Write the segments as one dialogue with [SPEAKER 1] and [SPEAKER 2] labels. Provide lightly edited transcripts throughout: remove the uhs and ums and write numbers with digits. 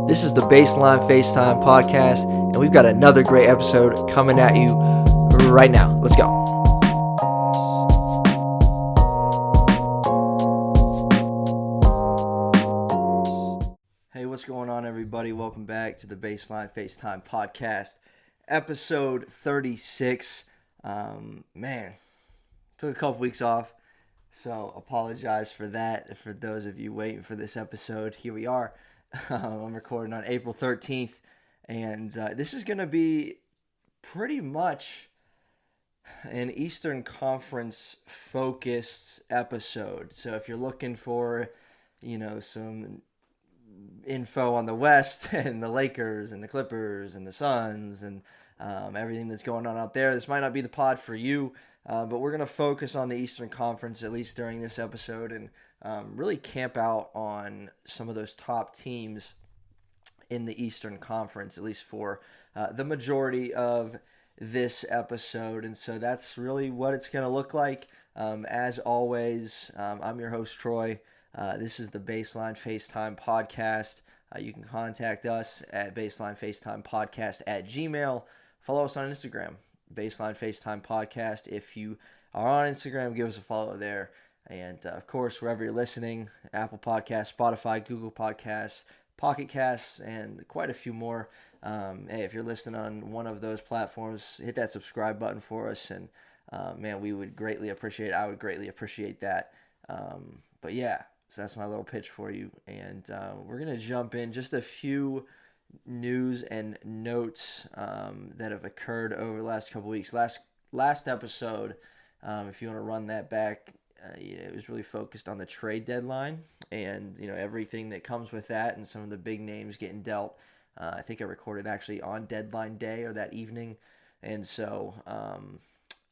[SPEAKER 1] This is the Baseline Facetime Podcast, and we've got another great episode coming at you right now. Let's go. Hey, what's going on, everybody? Welcome back to the Baseline Facetime Podcast, episode 36. Man, took a couple weeks off, so apologize for that. For those of you waiting for this episode, here we are. I'm recording on April 13th, and this is going to be pretty much an Eastern Conference focused episode. So if you're looking for, some info on the West and the Lakers and the Clippers and the Suns and everything that's going on out there, this might not be the pod for you, but we're going to focus on the Eastern Conference, at least during this episode, and really camp out on some of those top teams in the Eastern Conference, at least for the majority of this episode. And so that's really what it's going to look like. As always, I'm your host, Troy. This is the Baseline Facetime Podcast. You can contact us at Baseline Facetime Podcast at Gmail. Follow us on Instagram, Baseline Facetime Podcast. If you are on Instagram, give us a follow there. And, of course, wherever you're listening, Apple Podcasts, Spotify, Google Podcasts, Pocket Casts, and quite a few more. Hey, if you're listening on one of those platforms, hit that subscribe button for us. And, man, we would greatly appreciate it. I would greatly appreciate that. But, yeah, so that's my little pitch for you. And we're going to jump in just a few news and notes that have occurred over the last couple weeks. Last episode, if you want to run that back, it was really focused on the trade deadline and everything that comes with that and some of the big names getting dealt. I think I recorded actually on deadline day or that evening, and so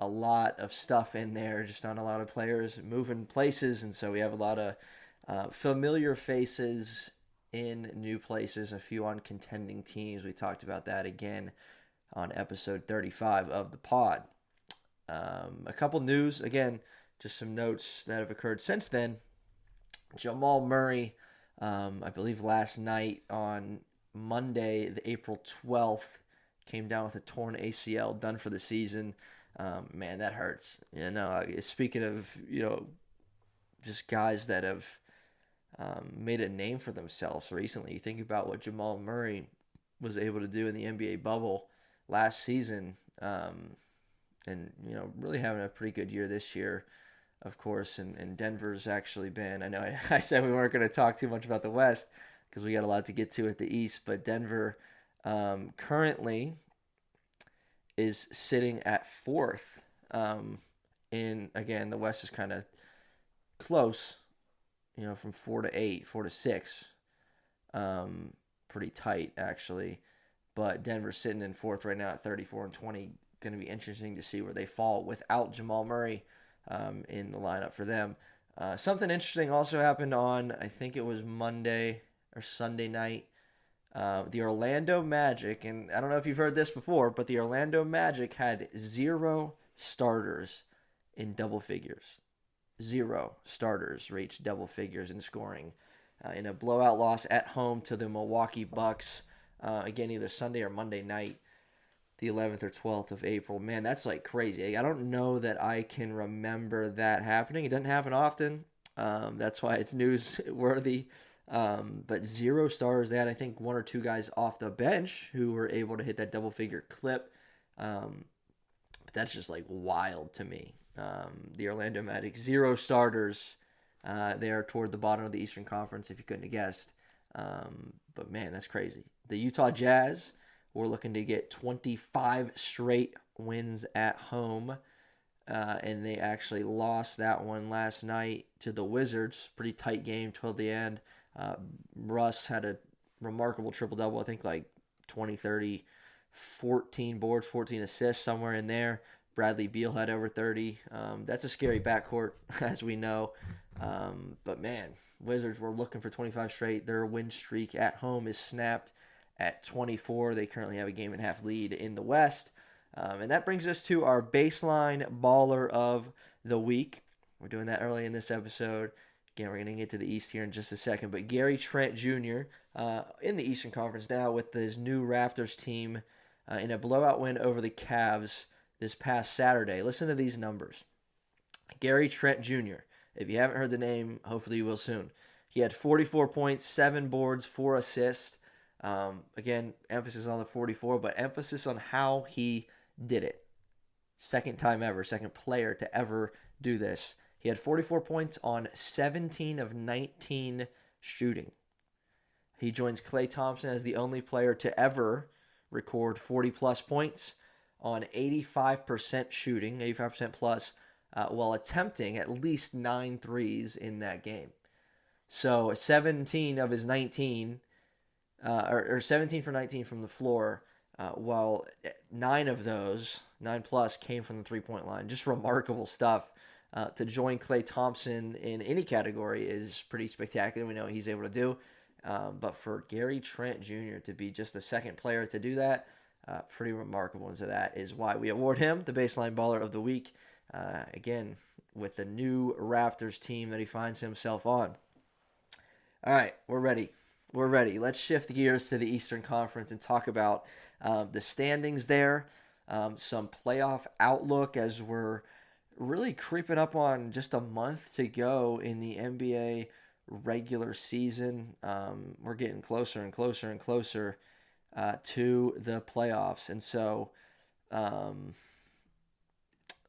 [SPEAKER 1] a lot of stuff in there, just on a lot of players moving places, and so we have a lot of familiar faces in new places, a few on contending teams. We talked about that again on episode 35 of the pod. A couple news, again, just some notes that have occurred since then. Jamal Murray, I believe last night on Monday, the April 12th, came down with a torn ACL, done for the season. Man, that hurts. Speaking of, just guys that have made a name for themselves recently. You think about what Jamal Murray was able to do in the NBA bubble last season, and really having a pretty good year this year, of course. And Denver's actually been, I know I said we weren't going to talk too much about the West because we got a lot to get to at the East, but Denver currently is sitting at fourth. Again, the West is kind of close, from 4 to 8, 4 to 6. Pretty tight, actually. But Denver's sitting in fourth right now at 34-20. Going to be interesting to see where they fall without Jamal Murray in the lineup for them. Something interesting also happened on, I think it was Monday or Sunday night. The Orlando Magic, and I don't know if you've heard this before, but the Orlando Magic had 0 starters in double figures. 0 starters reached double figures in scoring in a blowout loss at home to the Milwaukee Bucks. Again, either Sunday or Monday night, the 11th or 12th of April. Man, that's like crazy. I don't know that I can remember that happening. It doesn't happen often. That's why it's newsworthy. But 0 starters. They had, I think, 1 or 2 guys off the bench who were able to hit that double-figure clip. But that's just like wild to me. The Orlando Magic, 0 starters. They are toward the bottom of the Eastern Conference, if you couldn't have guessed. But man, that's crazy. The Utah Jazz were looking to get 25 straight wins at home. And they actually lost that one last night to the Wizards. Pretty tight game toward the end. Russ had a remarkable triple-double, I think like 20, 30, 14 boards, 14 assists, somewhere in there. Bradley Beal had over 30. That's a scary backcourt, as we know. But, man, Wizards were looking for 25 straight. Their win streak at home is snapped at 24. They currently have a game-and-a-half lead in the West. And that brings us to our baseline baller of the week. We're doing that early in this episode. Again, we're going to get to the East here in just a second. But Gary Trent Jr. In the Eastern Conference now with his new Raptors team in a blowout win over the Cavs this past Saturday. Listen to these numbers. Gary Trent Jr. If you haven't heard the name, hopefully you will soon. He had 44 points, 7 boards, 4 assists. Again, emphasis on the 44, but emphasis on how he did it. Second time ever, second player to ever do this. He had 44 points on 17 of 19 shooting. He joins Klay Thompson as the only player to ever record 40-plus points on 85% shooting, 85% plus, while attempting at least 9 threes in that game. So 17 of his 19, or 17 for 19 from the floor, while 9 of those, 9 plus, came from the three-point line. Just remarkable stuff. To join Klay Thompson in any category is pretty spectacular. We know what he's able to do. But for Gary Trent Jr. to be just the second player to do that, pretty remarkable. And so that is why we award him the Baseline Baller of the Week. Again, with the new Raptors team that he finds himself on. All right, we're ready. We're ready. Let's shift gears to the Eastern Conference and talk about the standings there, some playoff outlook as we're really creeping up on just a month to go in the NBA regular season. We're getting closer and closer and closer to the playoffs. And so, let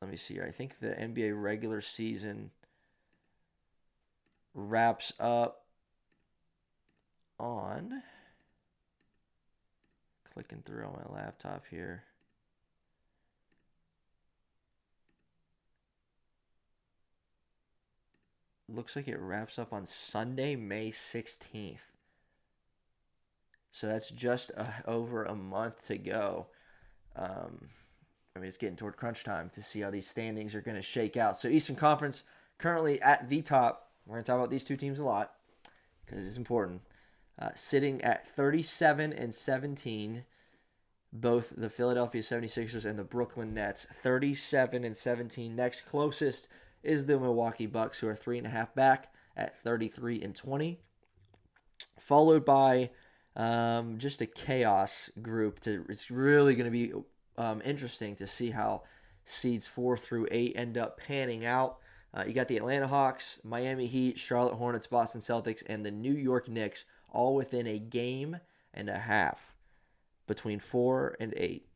[SPEAKER 1] me see here. I think the NBA regular season wraps up on, clicking through on my laptop here. Looks like it wraps up on Sunday, May 16th. So that's just over a month to go. It's getting toward crunch time to see how these standings are going to shake out. So Eastern Conference currently at the top. We're going to talk about these two teams a lot because it's important. Sitting at 37-17, both the Philadelphia 76ers and the Brooklyn Nets. 37-17. Next closest is the Milwaukee Bucks, who are 3.5 back at 33-20. Followed by just a chaos group. It's really going to be interesting to see how seeds 4 through 8 end up panning out. You got the Atlanta Hawks, Miami Heat, Charlotte Hornets, Boston Celtics, and the New York Knicks, all within a game and a half between 4 and 8.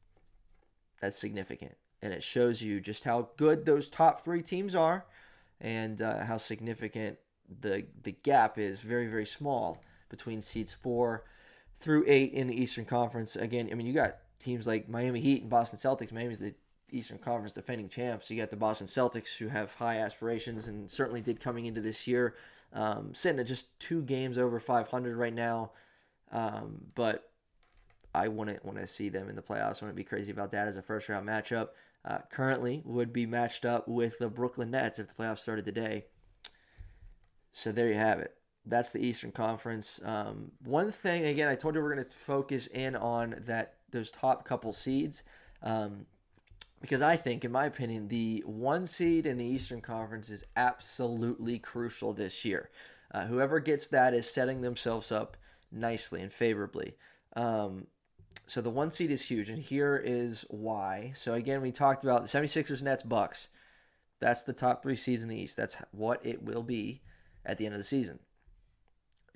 [SPEAKER 1] That's significant. And it shows you just how good those top 3 teams are and how significant the gap is. Very, very small between seeds 4 through 8 in the Eastern Conference. Again, you got teams like Miami Heat and Boston Celtics. Miami's the Eastern Conference defending champs. You got the Boston Celtics, who have high aspirations and certainly did coming into this year. Sitting at just 2 games over 500 right now. But I wouldn't want to see them in the playoffs. I wouldn't be crazy about that as a first-round matchup. Currently would be matched up with the Brooklyn Nets if the playoffs started today. So there you have it. That's the Eastern Conference. One thing, again, I told you we're going to focus in on those top couple seeds. Because I think, in my opinion, the 1 seed in the Eastern Conference is absolutely crucial this year. Whoever gets that is setting themselves up nicely and favorably. So the 1 seed is huge, and here is why. So again, we talked about the 76ers, Nets, Bucks. That's the top 3 seeds in the East. That's what it will be at the end of the season.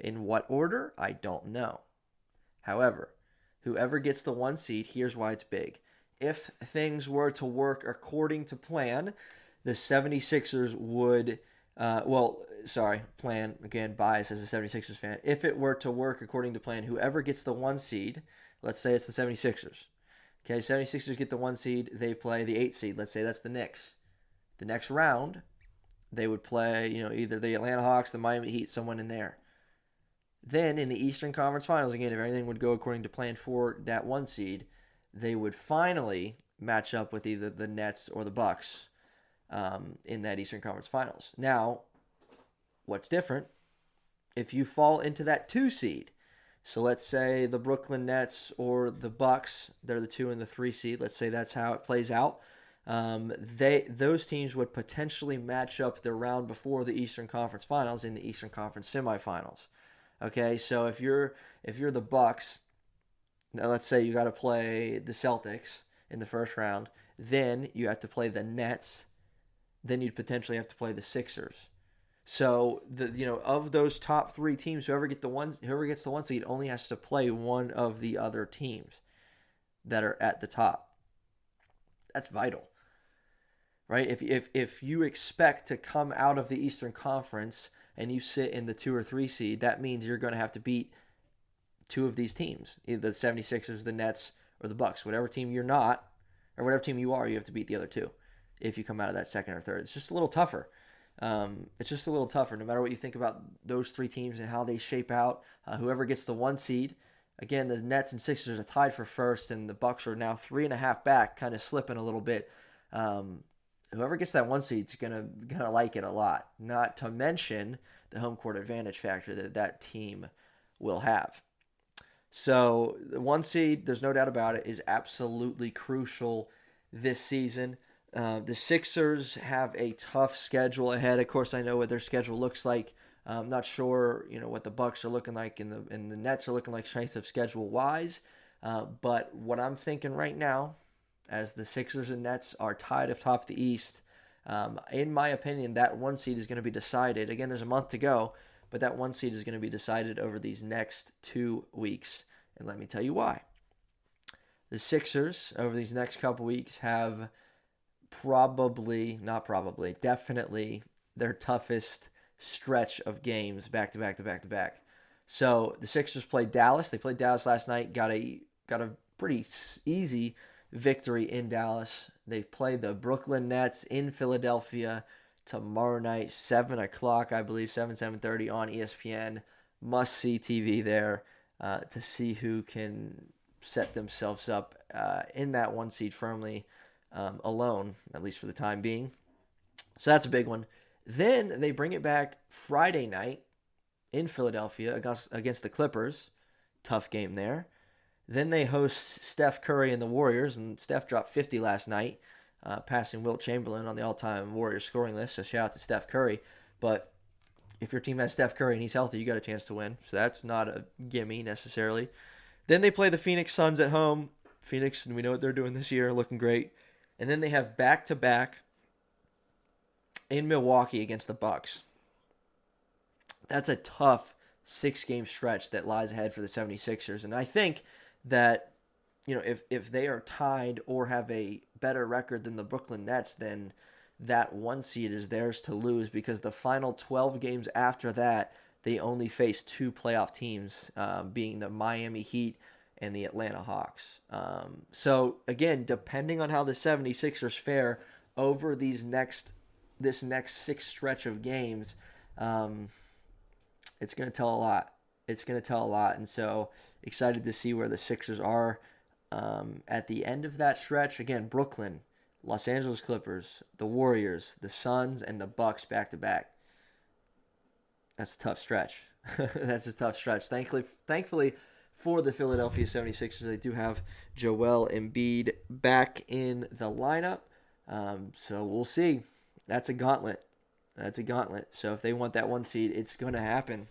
[SPEAKER 1] In what order? I don't know. However, whoever gets the 1 seed, here's why it's big. If things were to work according to plan, the 76ers would, plan, again, bias as a 76ers fan. If it were to work according to plan, whoever gets the 1 seed, let's say it's the 76ers. Okay, 76ers get the 1 seed, they play the 8 seed. Let's say that's the Knicks. The next round, they would play, either the Atlanta Hawks, the Miami Heat, someone in there. Then in the Eastern Conference Finals, again, if everything would go according to plan for that 1 seed, they would finally match up with either the Nets or the Bucks in that Eastern Conference Finals. Now, what's different? If you fall into that 2 seed, so let's say the Brooklyn Nets or the Bucks, they're the 2 and the 3 seed. Let's say that's how it plays out. those teams would potentially match up the round before the Eastern Conference Finals in the Eastern Conference semifinals. Okay, so if you're the Bucks, now let's say you got to play the Celtics in the first round, then you have to play the Nets, then you'd potentially have to play the Sixers. So of those top three teams, whoever gets the one seed only has to play one of the other teams that are at the top. That's vital, right? If you expect to come out of the Eastern Conference and you sit in the 2 or 3 seed, that means you're going to have to beat two of these teams, either the 76ers, the Nets, or the Bucks. Whatever team you're not, or whatever team you are, you have to beat the other two if you come out of that second or third. It's just a little tougher. It's just a little tougher, no matter what you think about those three teams and how they shape out. Whoever gets the 1 seed, again, the Nets and Sixers are tied for first, and the Bucks are now 3.5 back, kind of slipping a little bit. Whoever gets that 1 seed is gonna like it a lot. Not to mention the home court advantage factor that team will have. So the 1 seed, there's no doubt about it, is absolutely crucial this season. The Sixers have a tough schedule ahead. Of course, I know what their schedule looks like. I'm not sure, what the Bucks are looking like and the Nets are looking like strength of schedule wise. But what I'm thinking right now, as the Sixers and Nets are tied atop the East, in my opinion, that 1 seed is going to be decided. Again, there's a month to go, but that 1 seed is going to be decided over these next 2 weeks. And let me tell you why. The Sixers, over these next couple weeks, have definitely their toughest stretch of games back to back to back to back. So the Sixers played Dallas. They played Dallas last night. Got a pretty easy victory in Dallas. They play the Brooklyn Nets in Philadelphia tomorrow night, 7 o'clock, I believe, 7:30 on ESPN. Must see TV there to see who can set themselves up in that 1 seed firmly alone, at least for the time being. So that's a big one. Then they bring it back Friday night in Philadelphia against the Clippers. Tough game there. Then they host Steph Curry and the Warriors, and Steph dropped 50 last night, passing Wilt Chamberlain on the all-time Warriors scoring list, so shout out to Steph Curry. But if your team has Steph Curry and he's healthy, you got a chance to win, so that's not a gimme necessarily. Then they play the Phoenix Suns at home. Phoenix, and we know what they're doing this year, looking great. And then they have back-to-back in Milwaukee against the Bucks. That's a tough 6-game stretch that lies ahead for the 76ers. And I think that, if they are tied or have a better record than the Brooklyn Nets, then that 1 seed is theirs to lose, because the final 12 games after that, they only face 2 playoff teams, being the Miami Heat and the Atlanta Hawks. So, again, depending on how the 76ers fare over this next 6 stretch of games, it's going to tell a lot. And so excited to see where the Sixers are at the end of that stretch. Again, Brooklyn, Los Angeles Clippers, the Warriors, the Suns, and the Bucks back-to-back. That's a tough stretch. Thankfully for the Philadelphia 76ers, they do have Joel Embiid back in the lineup. So we'll see. That's a gauntlet. So if they want that 1 seed, it's going to happen.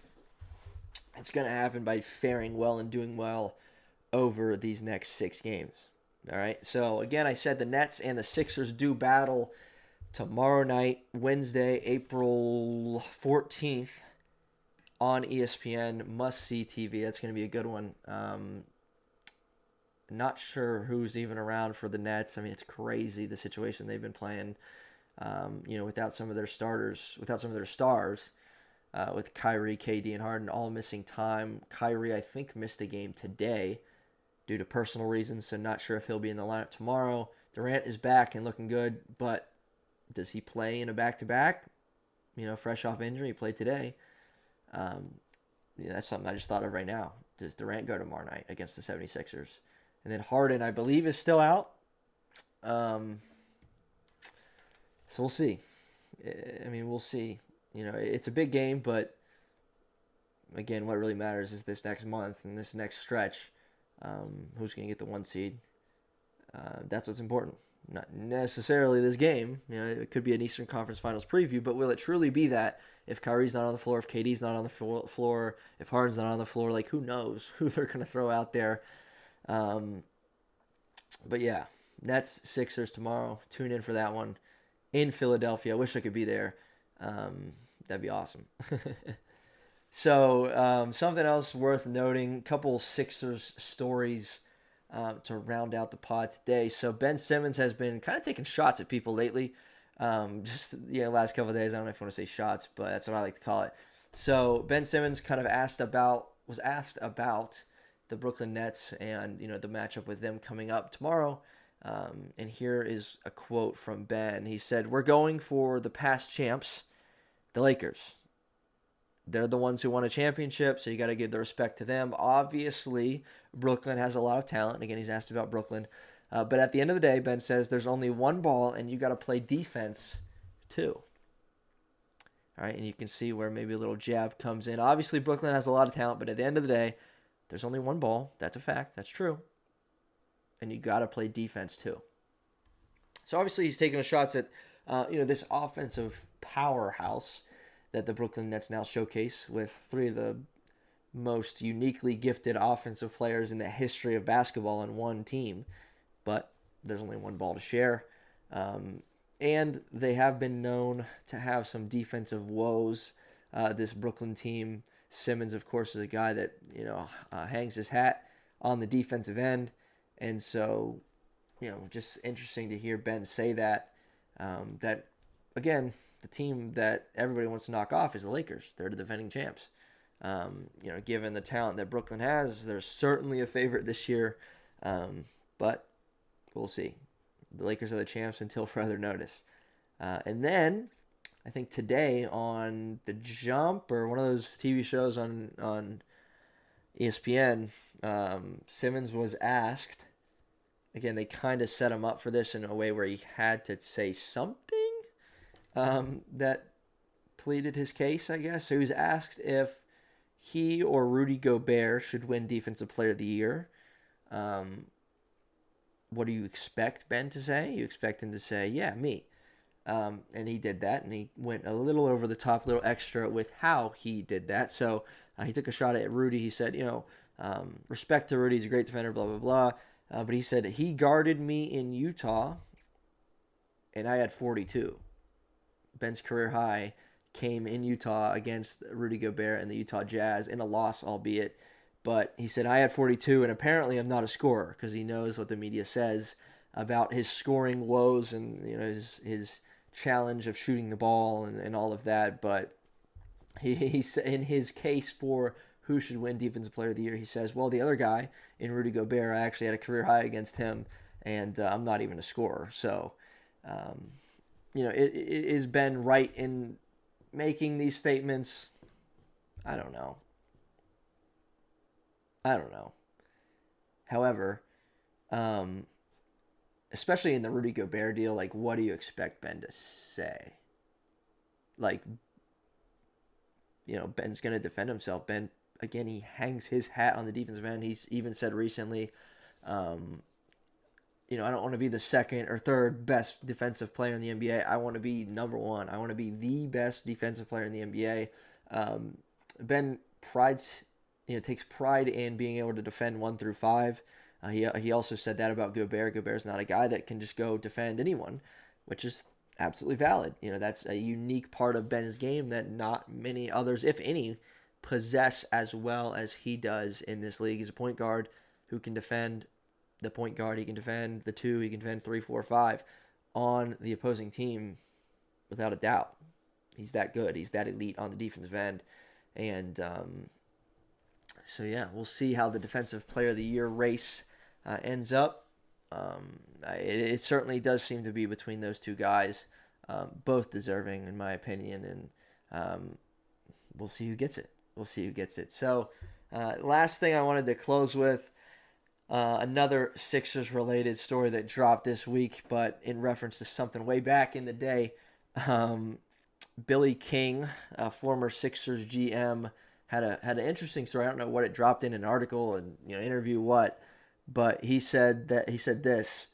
[SPEAKER 1] It's going to happen by faring well and doing well over these next 6 games. All right. So again, I said the Nets and the Sixers do battle tomorrow night, Wednesday, April 14th on ESPN. Must-see TV. That's going to be a good one. Not sure who's even around for the Nets. I mean, it's crazy the situation they've been playing. Without some of their stars, with Kyrie, KD, and Harden all missing time. Kyrie, I think, missed a game today due to personal reasons, so not sure if he'll be in the lineup tomorrow. Durant is back and looking good, but does he play in a back-to-back? Fresh off injury, he played today. That's something I just thought of right now. Does Durant go tomorrow night against the 76ers? And then Harden, I believe, is still out. So we'll see. We'll see. It's a big game, but again, what really matters is this next month and this next stretch. Who's going to get the 1 seed? That's what's important. Not necessarily this game. It could be an Eastern Conference Finals preview, but will it truly be that if Kyrie's not on the floor, if KD's not on the floor, if Harden's not on the floor? Like, who knows who they're going to throw out there? But yeah, Nets, Sixers tomorrow. Tune in for that one in Philadelphia. I wish I could be there. That'd be awesome. So something else worth noting, a couple Sixers stories to round out the pod today. So Ben Simmons has been kind of taking shots at people lately. Last couple of days. I don't know if you want to say shots, but that's what I like to call it. So Ben Simmons kind of was asked about the Brooklyn Nets and the matchup with them coming up tomorrow. And here is a quote from Ben. He said, "We're going for the past champs, the Lakers. They're the ones who won a championship, so you got to give the respect to them. Obviously, Brooklyn has a lot of talent." Again, he's asked about Brooklyn. But at the end of the day, Ben says there's only one ball, and you got to play defense too. All right, and you can see where maybe a little jab comes in. Obviously, Brooklyn has a lot of talent, but at the end of the day, there's only one ball. That's a fact. That's true. And you got to play defense too. So obviously, he's taking a shots at this offensive powerhouse that the Brooklyn Nets now showcase with three of the most uniquely gifted offensive players in the history of basketball on one team. But there's only one ball to share. And they have been known to have some defensive woes. This Brooklyn team, Simmons, of course, is a guy that, hangs his hat on the defensive end. And so, just interesting to hear Ben say that, again, the team that everybody wants to knock off is the Lakers. They're the defending champs. Given the talent that Brooklyn has, they're certainly a favorite this year. But we'll see. The Lakers are the champs until further notice. And then, I think today on The Jump or one of those TV shows on ESPN, Simmons was asked. Again, they kind of set him up for this in a way where he had to say something that pleaded his case, I guess. So he was asked if he or Rudy Gobert should win Defensive Player of the Year. What do you expect Ben to say? You expect him to say, yeah, me. And he did that, and he went a little over the top, a little extra with how he did that. So he took a shot at Rudy. He said, respect to Rudy. He's a great defender, blah, blah, blah. But he said, he guarded me in Utah, and I had 42. Ben's career high came in Utah against Rudy Gobert and the Utah Jazz in a loss, albeit. But he said, I had 42, and apparently I'm not a scorer because he knows what the media says about his scoring woes and his challenge of shooting the ball and all of that. But he in his case for who should win Defensive Player of the Year, he says, well, the other guy in Rudy Gobert, I actually had a career high against him, and I'm not even a scorer. So, is Ben right in making these statements? I don't know. However, especially in the Rudy Gobert deal, like, what do you expect Ben to say? Like, Ben's going to defend himself. Ben, again, he hangs his hat on the defensive end. He's even said recently, I don't want to be the second or third best defensive player in the NBA. I want to be number one. I want to be the best defensive player in the NBA. Ben takes pride in being able to defend 1 through 5. He also said that about Gobert. Gobert's not a guy that can just go defend anyone, which is absolutely valid. That's a unique part of Ben's game that not many others, if any, possess as well as he does in this league. He's a point guard who can defend the point guard. He can defend the 2. He can defend 3, 4, 5 on the opposing team without a doubt. He's that good. He's that elite on the defensive end. And so, yeah, we'll see how the Defensive Player of the Year race ends up. It certainly does seem to be between those two guys, both deserving, in my opinion, and we'll see who gets it. So, last thing I wanted to close with, another Sixers-related story that dropped this week, but in reference to something way back in the day. Billy King, a former Sixers GM, had an interesting story. I don't know what it dropped in an article and interview what, but he said this.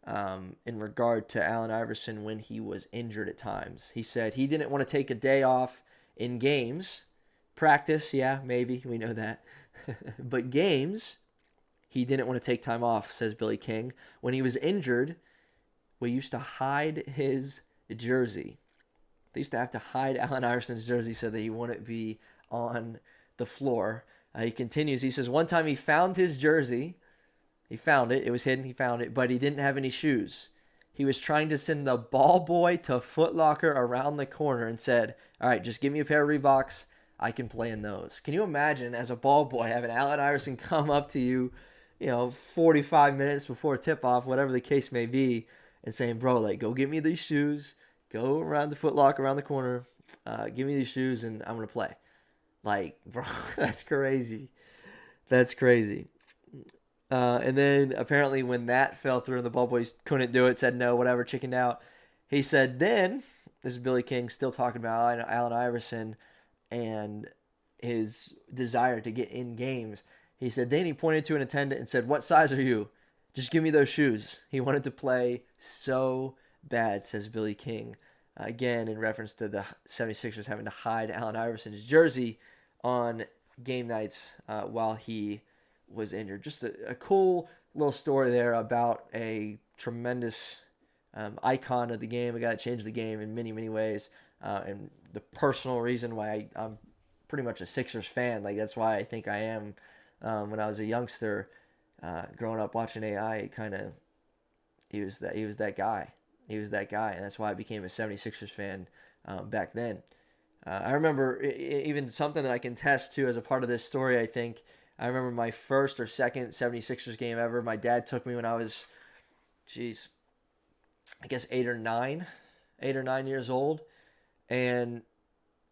[SPEAKER 1] in regard to Allen Iverson when he was injured at times. He said he didn't want to take a day off in games. Practice, yeah, maybe, we know that. But games, he didn't want to take time off, says Billy King. When he was injured, we used to hide his jersey. They used to have to hide Allen Iverson's jersey so that he wouldn't be on the floor. He continues, he says, one time he found his jersey. He found it. It was hidden. He found it, but he didn't have any shoes. He was trying to send the ball boy to Foot Locker around the corner and said, all right, just give me a pair of Reeboks. I can play in those. Can you imagine as a ball boy having Allen Iverson come up to you, 45 minutes before tip-off, whatever the case may be, and saying, bro, like, go get me these shoes. Go around the Foot Locker around the corner. Give me these shoes, and I'm going to play. Like, bro, that's crazy. That's crazy. And then apparently when that fell through and the ball boys couldn't do it, said no, whatever, chickened out. He said then, this is Billy King still talking about Allen Iverson and his desire to get in games. He said then he pointed to an attendant and said, what size are you? Just give me those shoes. He wanted to play so bad, says Billy King. Again, in reference to the 76ers having to hide Allen Iverson's jersey on game nights while he was injured. Just a cool little story there about a tremendous icon of the game, a guy that changed the game in many, many ways. And the personal reason why I'm pretty much a Sixers fan. Like, that's why I think I am. When I was a youngster, growing up watching AI, he was that guy. He was that guy, and that's why I became a 76ers fan back then. I remember even something that I can test to as a part of this story, I think. I remember my first or second 76ers game ever. My dad took me when I was, I guess 8 or 9 years old. And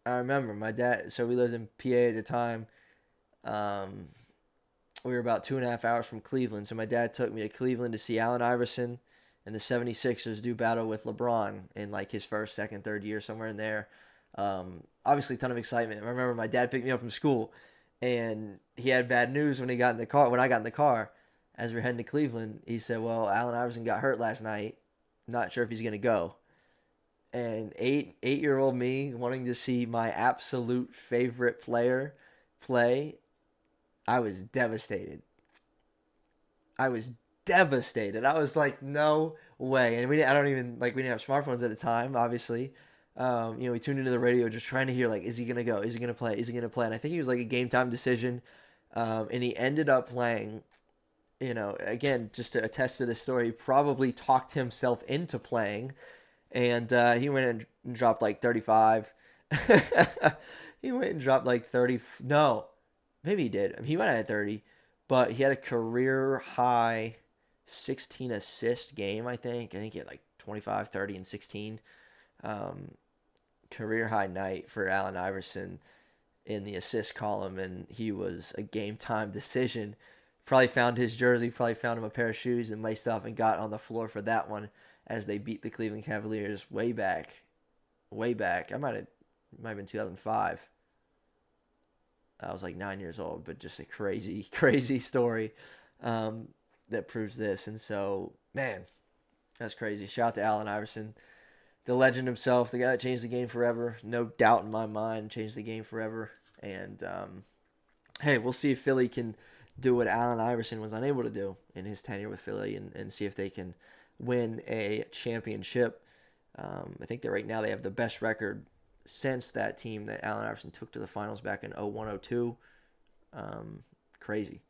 [SPEAKER 1] I remember my dad, so we lived in PA at the time. We were about 2.5 hours from Cleveland. So my dad took me to Cleveland to see Allen Iverson and the 76ers do battle with LeBron in like his first, second, third year, somewhere in there. Obviously, a ton of excitement. I remember my dad picked me up from school, and he had bad news when he got in the car. When I got in the car, as we were heading to Cleveland, he said, "Well, Allen Iverson got hurt last night. Not sure if he's gonna go." And eight-year-old me wanting to see my absolute favorite player play, I was devastated. I was like, no way. And we didn't have smartphones at the time, obviously. We tuned into the radio just trying to hear, like, is he going to go? Is he going to play? Is he going to play? And I think he was like a game time decision. And he ended up playing, again, just to attest to this story, he probably talked himself into playing. And he went and dropped like 35. He went and dropped like 30. No, maybe he did. I mean, he might have had 30. But he had a career high 16 assist game, I think. I think he had like 25, 30, and 16. Career high night for Allen Iverson in the assist column, and he was a game time decision. Probably found his jersey, probably found him a pair of shoes and laced up and got on the floor for that one as they beat the Cleveland Cavaliers way back. I might have been 2005. I was like 9 years old, but just a crazy, crazy story that proves this. And so, man, that's crazy. Shout out to Allen Iverson, the legend himself, the guy that changed the game forever. No doubt in my mind, changed the game forever. And, hey, we'll see if Philly can do what Allen Iverson was unable to do in his tenure with Philly and see if they can win a championship. I think that right now they have the best record since that team that Allen Iverson took to the finals back in 01-02. Crazy.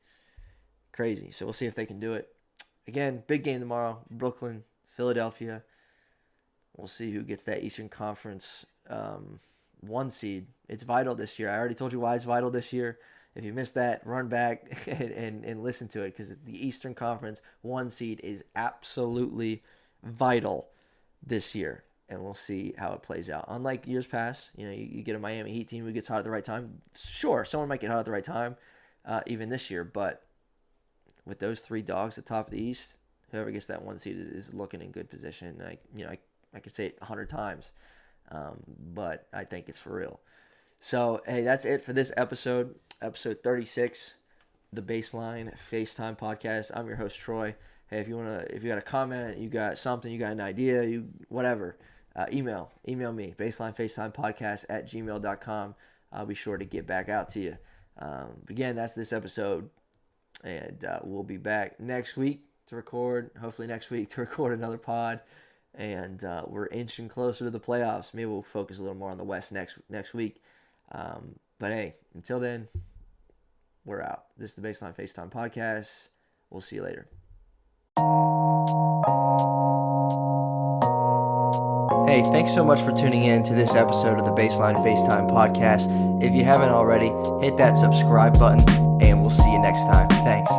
[SPEAKER 1] So we'll see if they can do it. Again, big game tomorrow. Brooklyn, Philadelphia. We'll see who gets that Eastern Conference 1 seed. It's vital this year. I already told you why it's vital this year. If you missed that, run back and listen to it, because the Eastern Conference 1 seed is absolutely vital this year. And we'll see how it plays out. Unlike years past, you get a Miami Heat team who gets hot at the right time. Sure, someone might get hot at the right time, even this year. But with those 3 dogs at the top of the East, whoever gets that 1 seed is looking in good position. I could say it 100 times, but I think it's for real. So, hey, that's it for this episode 36, the Baseline Facetime Podcast. I'm your host, Troy. Hey, if you got a comment, you got something, you got an idea, whatever, email me, baselinefacetimepodcast@gmail.com. I'll be sure to get back out to you. Again, that's this episode, and we'll be back next week to record. Hopefully next week to record another pod, and we're inching closer to the playoffs. Maybe we'll focus a little more on the West next week. But hey, until then, we're out. This is the Baseline Facetime Podcast. We'll see you later. Hey, thanks so much for tuning in to this episode of the Baseline Facetime Podcast. If you haven't already, hit that subscribe button, and we'll see you next time. Thanks.